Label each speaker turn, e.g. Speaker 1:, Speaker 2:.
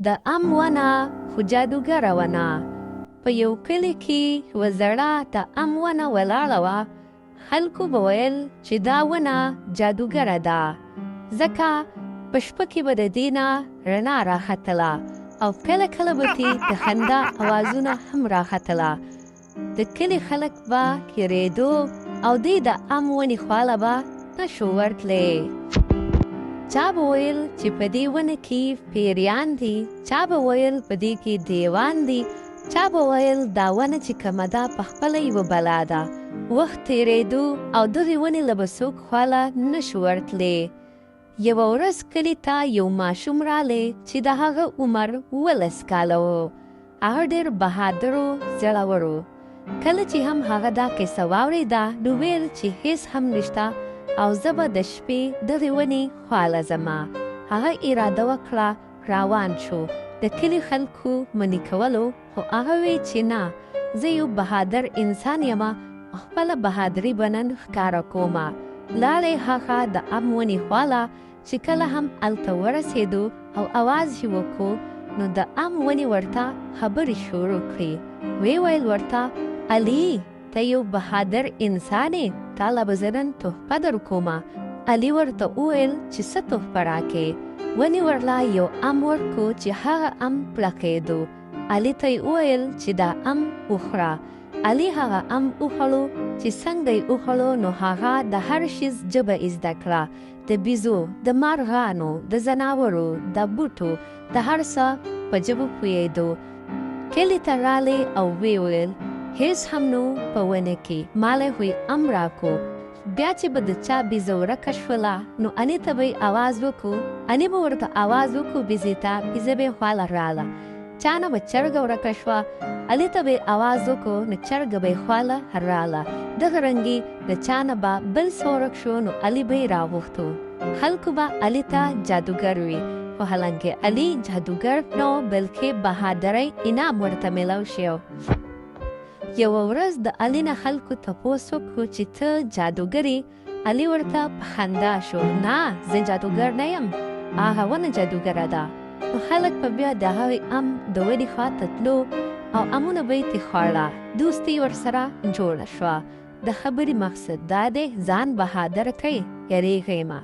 Speaker 1: د ام ونه خو جادوګره ونه. په یو کلي کې یوه زړه د ام ونه ولاړه وه. خلکو به ویل چې دا ونه جادوګره ده، ځکه په شپه کې به د دې نه رڼا راختله او کله کله به ترې د خندا اوازونه هم راختله. د کلي خلک به هېرېدو او دې د ام ونې خواله به نشو ورتلی. چا به ویل چې په دې ونه کې پیریان دي، چا به ویل په دې کې دیوان دي، چا به ویل دا ونه چې کومه ده پخپله یوه بلا ده. وخت تېرېدو او دغې ونې له به څوک خواله نشو ورتلی. یوه ورځ کلي ته یو ماشوم رالی چې د هغه عمر 12 کاله و. هغه ډېر بهادر و، زړور و. کله چې هم هغه دا کیسه واورېده نو ویل چې هیڅ هم نشته او زه به د شپې دغې ونې خواله ځمه. هغه اراده وکړه، روان شو. د کلي خلکو منې کولو، خو هغه وی چې نه، زه یو بهادر انسان یم، خپله بهادري به نن ښکاره کومه. لاړی هغه د ام ونې خواله چې کله هم هلته ورسېدو او اواز یې وکړو نو د ام ونې ورته خبرې شروع کړې. ویل ورته، علي ته یو بهادر انسان یې، تا له به زه نن تحفه درکومه. علي ورته وویل چې څه تحفه راکې. ونې ورله یو ام ورکړو چې هغه ام پړقېدو. علي ته یې وویل چې دا ام وخوره. علي هغه ام وخوړو چې څنګه یې وخوړو نو هغه د هر شیز ژبه زده کړه، د بیزو، د مارغانو، د ځناورو، د بوټو، د هر څه په ژبو پوهېدو. کلي ته رالی او ویل هیڅ هم نو په ونه کې، مالی خو ام راکو. بیا چې به د چا بیزه ورکه شوله نو انې ته به یې اواز وکړو، انې به ورته اواز وکړو بیزې ته، بیزه به یې خواله راله. چا نه به چرګه ورکه شوه، علي ته به یې اواز وکړو نو چرګه به یې خواله راله. دغه رنګې د چا نه به بل څه ورک شو نو علي به یې راغوښتو. خلکو به علي ته جادوګر وي، خو حالانکې علي جادوګر نه و، بلکې بهادرۍ انعام ورته میلاو شوی. یوه ورځ د علي نه خلکو تپوس وکړو چې ته جادوګر یې؟ علي ورته په خندا شو، نه، زه جادوګر نه یم، هغه ونه جادوګره ده. نو خلک په بیا د هغې ام د ونې خواته تلو او امونه به یې ترې خوړله. دوستي ورسره جوړه شوه. د خبرې مقصد دا دی ځان بهادر کړئ، یریږئ مه.